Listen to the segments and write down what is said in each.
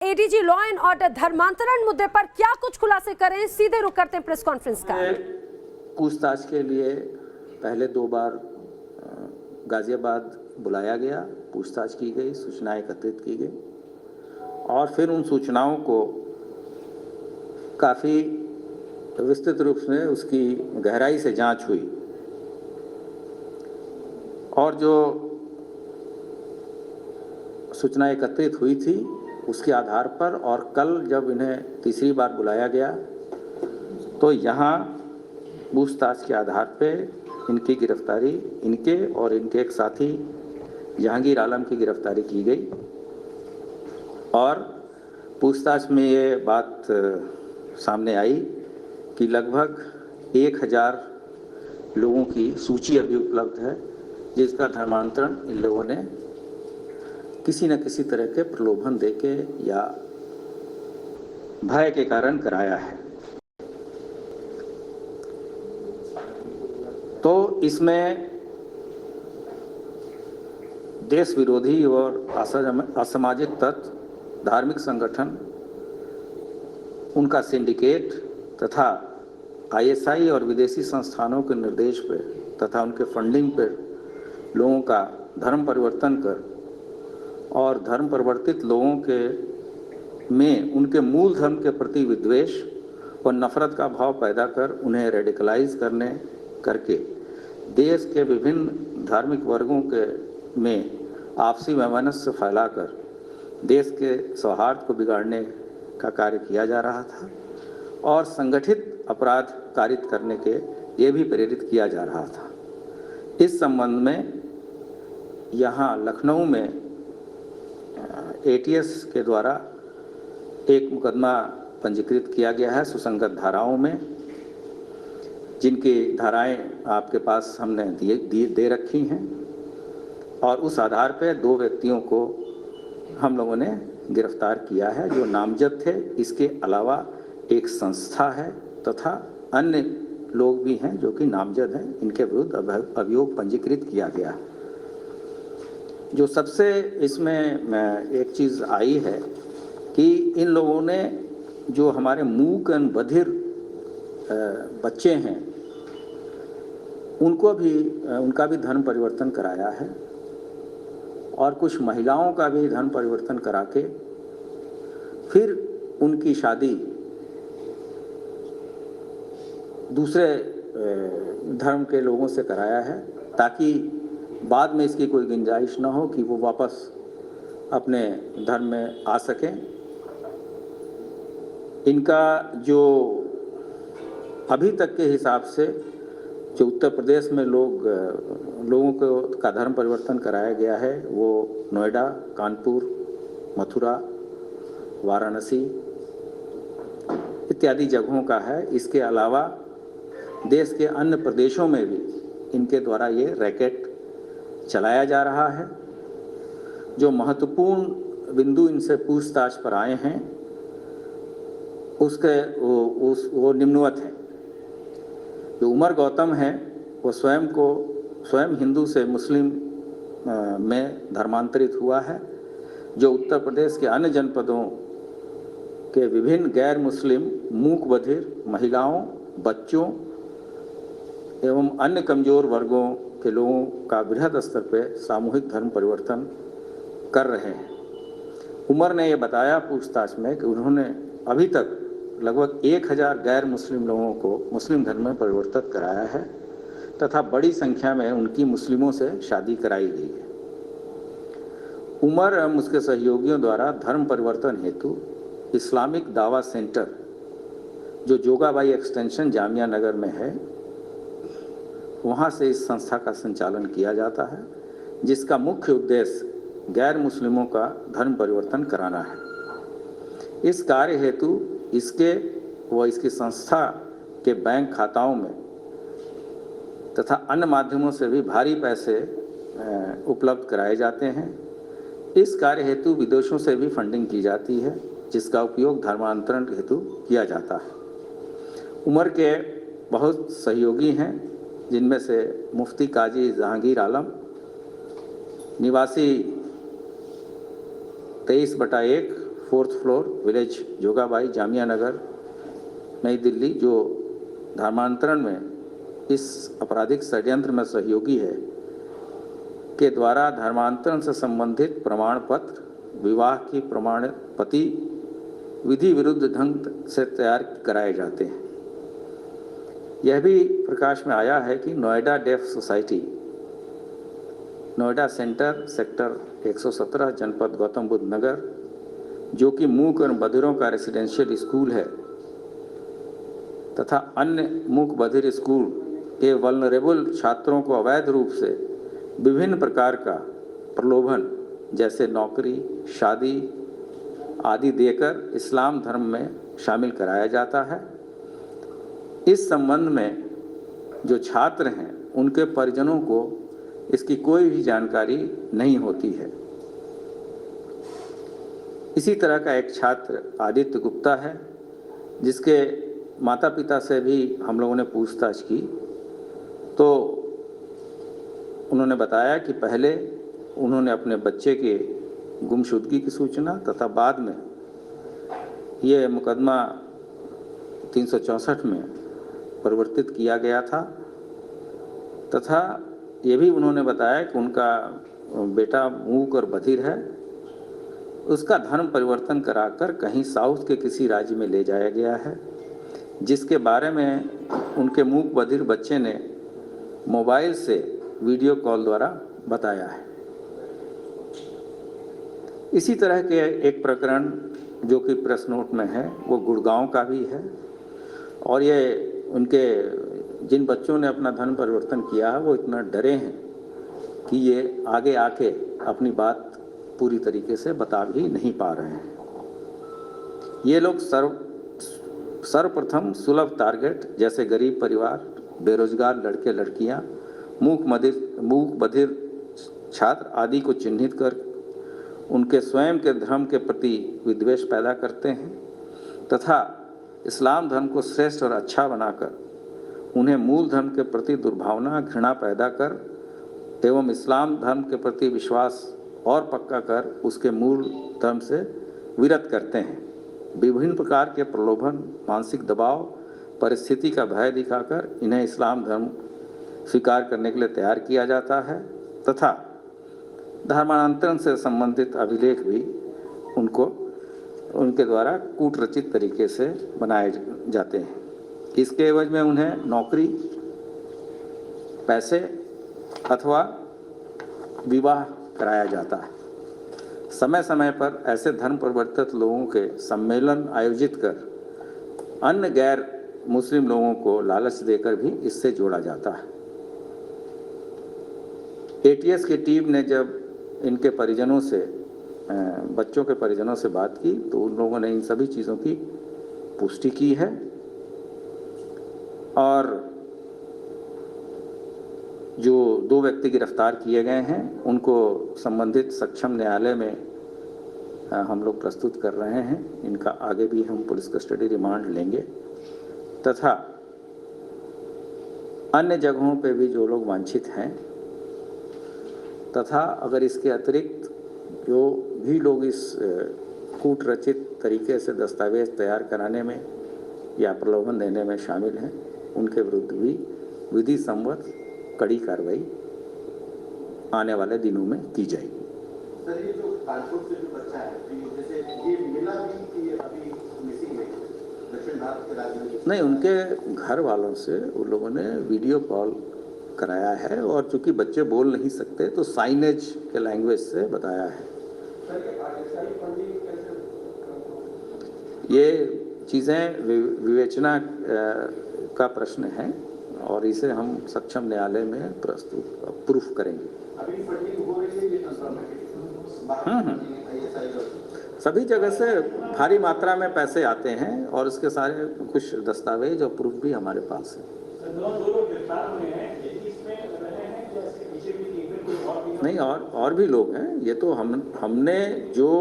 ADG law and order धर्मांतरण मुद्दे पर क्या कुछ खुलासे करें, सीधे रुक करते हैं प्रेस कॉन्फ्रेंस का। पूछताछ के लिए पहले 2 बार गाजियाबाद बुलाया गया, पूछताछ की गई, सूचनाएं एकत्रित की गई और फिर उन सूचनाओं को काफ़ी विस्तृत रूप से उसकी गहराई से जांच हुई और जो सूचना एकत्रित हुई थी उसके आधार पर और कल जब इन्हें तीसरी बार बुलाया गया तो यहाँ पूछताछ के आधार पे इनकी गिरफ्तारी, इनके और इनके एक साथी जहांगीर आलम की गिरफ्तारी की गई और पूछताछ में ये बात सामने आई कि लगभग 1000 लोगों की सूची अभी उपलब्ध है जिसका धर्मांतरण इन लोगों ने किसी न किसी तरह के प्रलोभन देके या भय के कारण कराया है। तो इसमें देश विरोधी और असामाजिक तत्व, धार्मिक संगठन, उनका सिंडिकेट तथा आईएसआई और विदेशी संस्थानों के निर्देश पर तथा उनके फंडिंग पर लोगों का धर्म परिवर्तन कर और धर्म परिवर्तित लोगों के में उनके मूल धर्म के प्रति विद्वेष और नफरत का भाव पैदा कर उन्हें रेडिकलाइज करके देश के विभिन्न धार्मिक वर्गों के में आपसी वैमनस्य फैलाकर देश के सौहार्द को बिगाड़ने का कार्य किया जा रहा था और संगठित अपराध कारित करने के ये भी प्रेरित किया जा रहा था। इस संबंध में यहाँ लखनऊ में एटीएस के द्वारा एक मुकदमा पंजीकृत किया गया है सुसंगत धाराओं में, जिनकी धाराएं आपके पास हमने दे रखी हैं और उस आधार पर 2 व्यक्तियों को हम लोगों ने गिरफ्तार किया है जो नामजद थे। इसके अलावा एक संस्था है तथा अन्य लोग भी हैं जो कि नामजद हैं, इनके विरुद्ध अभियोग पंजीकृत किया गया। जो सबसे इसमें एक चीज़ आई है कि इन लोगों ने जो हमारे मूक एवं बधिर बच्चे हैं उनका भी धर्म परिवर्तन कराया है और कुछ महिलाओं का भी धर्म परिवर्तन करा के फिर उनकी शादी दूसरे धर्म के लोगों से कराया है ताकि बाद में इसकी कोई गुंजाइश न हो कि वो वापस अपने धर्म में आ सकें। इनका जो अभी तक के हिसाब से जो उत्तर प्रदेश में लोगों को का धर्म परिवर्तन कराया गया है वो नोएडा, कानपुर, मथुरा, वाराणसी इत्यादि जगहों का है। इसके अलावा देश के अन्य प्रदेशों में भी इनके द्वारा ये रैकेट चलाया जा रहा है। जो महत्वपूर्ण बिंदु इनसे पूछताछ पर आए हैं वो निम्नवत है। जो उमर गौतम है वो स्वयं हिंदू से मुस्लिम में धर्मांतरित हुआ है। जो उत्तर प्रदेश के अन्य जनपदों के विभिन्न गैर मुस्लिम मूक बधिर महिलाओं, बच्चों एवं अन्य कमजोर वर्गों के लोगों का बृहद स्तर पर सामूहिक धर्म परिवर्तन कर रहे हैं। उमर ने ये बताया पूछताछ में कि उन्होंने अभी तक लगभग 1000 गैर मुस्लिम लोगों को मुस्लिम धर्म में परिवर्तित कराया है तथा बड़ी संख्या में उनकी मुस्लिमों से शादी कराई गई है। उमर एवं उसके सहयोगियों द्वारा धर्म परिवर्तन हेतु इस्लामिक दावा सेंटर जो जोगाबाई एक्सटेंशन जामिया नगर में है वहाँ से इस संस्था का संचालन किया जाता है जिसका मुख्य उद्देश्य गैर मुस्लिमों का धर्म परिवर्तन कराना है। इस कार्य हेतु इसकी संस्था के बैंक खाताओं में तथा अन्य माध्यमों से भी भारी पैसे उपलब्ध कराए जाते हैं। इस कार्य हेतु विदेशों से भी फंडिंग की जाती है जिसका उपयोग धर्मांतरण हेतु किया जाता है। उमर के बहुत सहयोगी हैं जिनमें से मुफ्ती काजी जहांगीर आलम निवासी 23/1 4th floor, village Jogabai, Jamia Nagar, New Delhi, जो धर्मांतरण में इस आपराधिक षड्यंत्र में सहयोगी है, के द्वारा धर्मांतरण से संबंधित प्रमाण पत्र, विवाह की प्रमाण पति विधि विरुद्ध ढंग से तैयार कराए जाते हैं। यह भी प्रकाश में आया है कि Noida deaf society, Noida centre, sector 117, जनपद गौतम बुद्ध नगर, जो कि मूक और बधिरों का रेसिडेंशियल स्कूल है, तथा अन्य मूक बधिर स्कूल के वल्नरेबल छात्रों को अवैध रूप से विभिन्न प्रकार का प्रलोभन जैसे नौकरी, शादी आदि देकर इस्लाम धर्म में शामिल कराया जाता है। इस संबंध में जो छात्र हैं उनके परिजनों को इसकी कोई भी जानकारी नहीं होती है। इसी तरह का एक छात्र आदित्य गुप्ता है, जिसके माता पिता से भी हम लोगों ने पूछताछ की तो उन्होंने बताया कि पहले उन्होंने अपने बच्चे के गुमशुदगी की सूचना तथा बाद में ये मुकदमा 364 में परिवर्तित किया गया था, तथा ये भी उन्होंने बताया कि उनका बेटा मूक और बधिर है, उसका धर्म परिवर्तन कराकर कहीं साउथ के किसी राज्य में ले जाया गया है, जिसके बारे में उनके मूक बधिर बच्चे ने मोबाइल से वीडियो कॉल द्वारा बताया है। इसी तरह के एक प्रकरण जो कि प्रेस नोट में है वो गुड़गांव का भी है, और ये उनके जिन बच्चों ने अपना धर्म परिवर्तन किया है वो इतना डरे हैं कि ये आगे आके अपनी बात पूरी तरीके से बता भी नहीं पा रहे हैं। ये लोग सर्वप्रथम सुलभ टारगेट जैसे गरीब परिवार, बेरोजगार लड़के लड़कियां, मूक बधिर छात्र आदि को चिन्हित कर उनके स्वयं के धर्म के प्रति विद्वेष पैदा करते हैं तथा इस्लाम धर्म को श्रेष्ठ और अच्छा बनाकर उन्हें मूल धर्म के प्रति दुर्भावना, घृणा पैदा कर एवं इस्लाम धर्म के प्रति विश्वास और पक्का कर उसके मूल धर्म से विरत करते हैं। विभिन्न प्रकार के प्रलोभन, मानसिक दबाव, परिस्थिति का भय दिखाकर इन्हें इस्लाम धर्म स्वीकार करने के लिए तैयार किया जाता है तथा धर्मांतरण से संबंधित अभिलेख भी उनके द्वारा कूटरचित तरीके से बनाए जाते हैं। इसके एवज में उन्हें नौकरी, पैसे अथवा विवाह कराया जाता है। समय समय पर ऐसे धर्म परिवर्तित लोगों के सम्मेलन आयोजित कर अन्य गैर मुस्लिम लोगों को लालच देकर भी इससे जोड़ा जाता है। एटीएस की टीम ने जब इनके परिजनों से, बच्चों के परिजनों से बात की तो उन लोगों ने इन सभी चीज़ों की पुष्टि की है और जो 2 व्यक्ति गिरफ्तार किए गए हैं उनको संबंधित सक्षम न्यायालय में हम लोग प्रस्तुत कर रहे हैं। इनका आगे भी हम पुलिस कस्टडी रिमांड लेंगे तथा अन्य जगहों पे भी जो लोग वांछित हैं तथा अगर इसके अतिरिक्त जो भी लोग इस कूटरचित तरीके से दस्तावेज तैयार कराने में या प्रलोभन देने में शामिल हैं, उनके विरुद्ध भी विधि सम्मत कड़ी कार्रवाई आने वाले दिनों में की जाएगी। सर, ये जो कानपुर से जो बच्चा है, जैसे ये मिला भी कि अभी मिसिंग है दक्षिण भारत के राज्य में? नहीं, उनके घर वालों से उन लोगों ने वीडियो कॉल कराया है और चूंकि बच्चे बोल नहीं सकते तो साइनेज के लैंग्वेज से बताया है। ये चीज़ें विवेचना का प्रश्न है और इसे हम सक्षम न्यायालय में प्रस्तुत प्रूफ करेंगे। अभी फंडिंग हो रही है, सभी जगह से भारी मात्रा में पैसे आते हैं और इसके सारे कुछ दस्तावेज और प्रूफ भी हमारे पास है। नहीं, और भी लोग हैं। ये तो हमने जो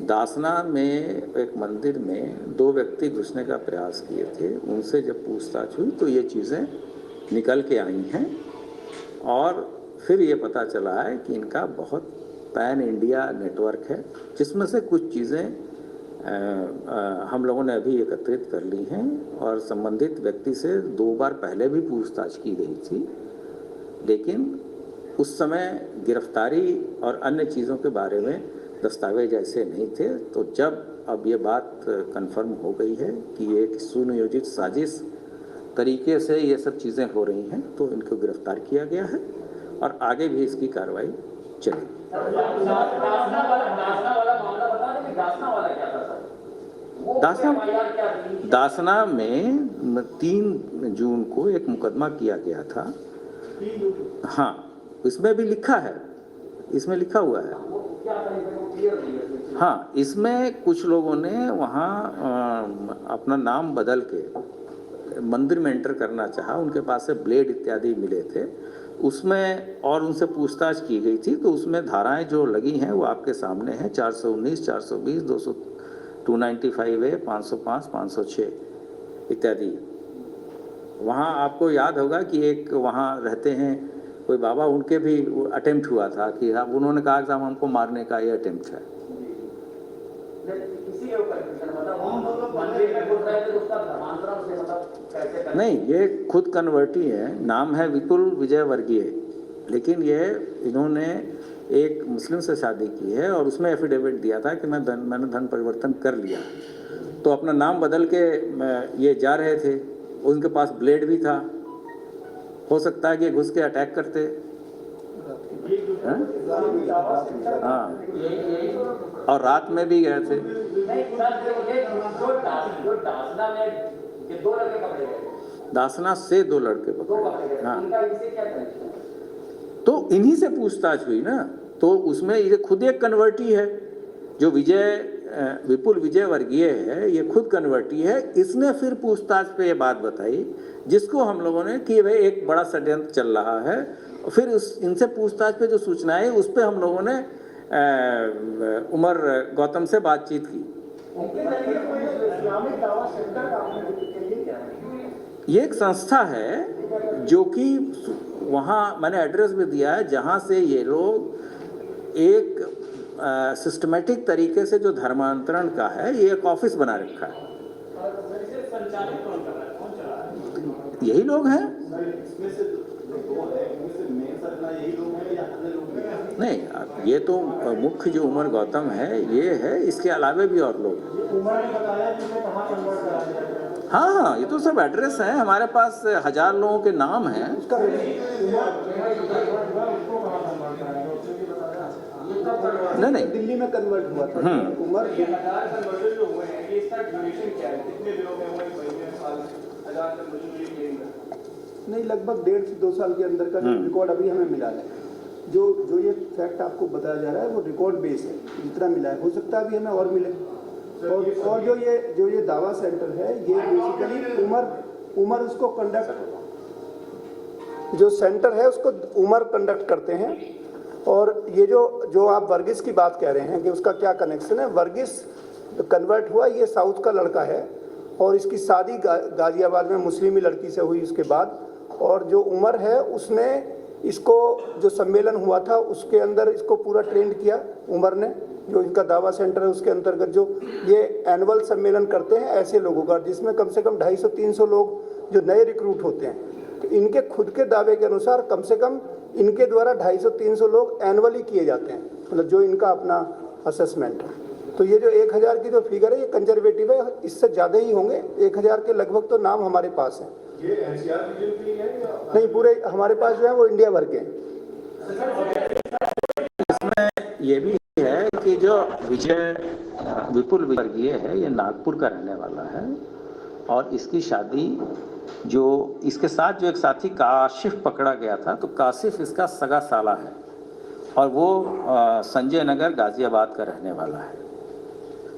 दासना में एक मंदिर में 2 व्यक्ति घुसने का प्रयास किए थे, उनसे जब पूछताछ हुई तो ये चीज़ें निकल के आई हैं और फिर ये पता चला है कि इनका बहुत पैन इंडिया नेटवर्क है, जिसमें से कुछ चीज़ें हम लोगों ने अभी एकत्रित कर ली हैं और संबंधित व्यक्ति से 2 बार पहले भी पूछताछ की गई थी, लेकिन उस समय गिरफ्तारी और अन्य चीज़ों के बारे में दस्तावेज ऐसे नहीं थे। तो जब अब ये बात कंफर्म हो गई है कि ये एक सुनियोजित साजिश तरीके से ये सब चीज़ें हो रही हैं, तो इनको गिरफ्तार किया गया है और आगे भी इसकी कार्रवाई चलेगी। दासना में 3 जून को एक मुकदमा किया गया था। हाँ, इसमें भी लिखा है, इसमें लिखा हुआ है। हाँ, इसमें कुछ लोगों ने वहाँ अपना नाम बदल के मंदिर में एंटर करना चाहा, उनके पास से ब्लेड इत्यादि मिले थे उसमें, और उनसे पूछताछ की गई थी। तो उसमें धाराएं जो लगी हैं वो आपके सामने हैं, 419, 420, 295A, 505, 506 इत्यादि। वहाँ आपको याद होगा कि एक वहाँ रहते हैं कोई बाबा, उनके भी अटेम्प्ट हुआ था कि हाँ, उन्होंने कहा कि हमको मारने का ये अटेम्प्ट है। नहीं, ये खुद कन्वर्टी है, नाम है विपुल विजय वर्गीय, लेकिन ये इन्होंने एक मुस्लिम से शादी की है और उसमें एफिडेविट दिया था कि मैंने धन परिवर्तन कर लिया। तो अपना नाम बदल के ये जा रहे थे, उनके पास ब्लेड भी था, हो सकता है कि घुस के अटैक करते। हाँ, और रात में भी गए थे। दासना से 2 लड़के पकड़े। हाँ, तो इन्हीं से पूछताछ हुई ना, तो उसमें ये खुद एक कन्वर्टी है, जो विपुल विजय वर्गीय है, ये खुद कन्वर्टी है। इसने फिर पूछताछ पे ये बात बताई, जिसको हम लोगों ने कि भाई एक बड़ा षड्यंत्र चल रहा है। फिर इनसे पूछताछ पे जो सूचनाएं, उस पे हम लोगों ने उमर गौतम से बातचीत की। ये एक संस्था है जो कि वहाँ मैंने एड्रेस भी दिया है, जहाँ से ये लोग एक सिस्टमेटिक तरीके से जो धर्मांतरण का है, ये एक ऑफिस बना रखा है। यही लोग हैं। नहीं, ये तो मुख्य जो उमर गौतम है ये है, इसके अलावा भी और लोग। हाँ, ये तो सब एड्रेस है हमारे पास, 1000 लोगों के नाम हैं। नहीं, दिल्ली में कन्वर्ट हुआ था उमर। नहीं, लगभग 1.5 से 2 साल के अंदर का जो रिकॉर्ड अभी हमें मिला है, जो ये फैक्ट आपको बताया जा रहा है वो रिकॉर्ड बेस है, जितना मिला है। हो सकता है अभी हमें और मिले। और जो ये दावा सेंटर है, ये बेसिकली उमर उसको कंडक्ट, जो सेंटर है उसको उमर कंडक्ट करते हैं। और ये जो आप वर्गीस की बात कह रहे हैं कि उसका क्या कनेक्शन है, वर्गीस कन्वर्ट हुआ, ये साउथ का लड़का है और इसकी शादी गाजियाबाद में मुस्लिमी लड़की से हुई उसके बाद। और जो उमर है उसने इसको, जो सम्मेलन हुआ था उसके अंदर इसको पूरा ट्रेंड किया उमर ने। जो इनका दावा सेंटर है उसके अंतर्गत जो ये एनुअल सम्मेलन करते हैं ऐसे लोगों का, जिसमें कम से कम 250-300 लोग जो नए रिक्रूट होते हैं, तो इनके खुद के दावे के अनुसार कम से कम इनके द्वारा 250-300 लोग एनुअली किए जाते हैं, मतलब जो इनका अपना असेसमेंट है। तो ये जो 1000 की जो फिगर है ये कंजर्वेटिव है, इससे ज़्यादा ही होंगे। 1000 के लगभग तो नाम हमारे पास हैं। ये एनसीआर रीजन के है या नहीं, पूरे हमारे पास जो है वो इंडिया भर के हैं। इसमें ये भी है कि जो विपुल वर्गीय है, ये नागपुर का रहने वाला है और इसकी शादी जो इसके साथ जो एक साथी काशिफ पकड़ा गया था, तो काशिफ इसका सगा साला है और वो संजय नगर गाजियाबाद का रहने वाला है।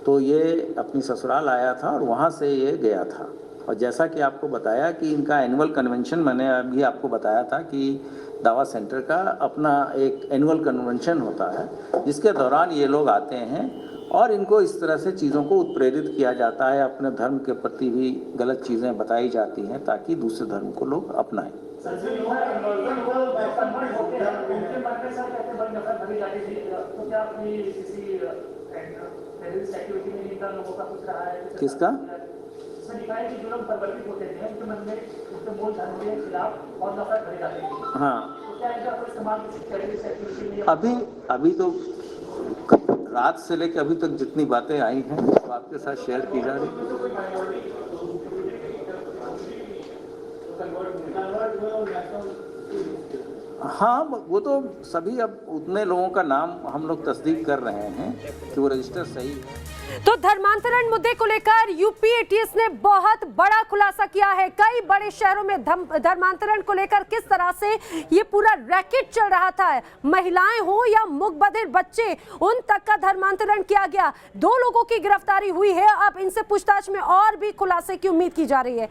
तो ये अपनी ससुराल आया था और वहाँ से ये गया था। और जैसा कि आपको बताया कि इनका एनुअल कन्वेंशन, मैंने अभी आपको बताया था कि दावा सेंटर का अपना एक एनुअल कन्वेंशन होता है, जिसके दौरान ये लोग आते हैं और इनको इस तरह से चीज़ों को उत्प्रेरित किया जाता है, अपने धर्म के प्रति भी गलत चीज़ें बताई जाती हैं ताकि दूसरे धर्म को लोग अपनाएं। किसका? हाँ, अभी तो रात से लेकर अभी तक जितनी बातें आई हैं वो आपके साथ शेयर की जा रही। हाँ, वो तो सभी अब उतने लोगों का नाम हम लोग तस्दीक कर रहे हैं कि वो रजिस्टर सही है। तो धर्मांतरण मुद्दे को लेकर यूपी एटीएस ने बहुत बड़ा खुलासा किया है। कई बड़े शहरों में धर्मांतरण को लेकर किस तरह से ये पूरा रैकेट चल रहा था, महिलाएं हो या मुकबधिर बच्चे, उन तक का धर्मांतरण किया गया। 2 लोगों की गिरफ्तारी हुई है। अब इनसे पूछताछ में और भी खुलासे की उम्मीद की जा रही है।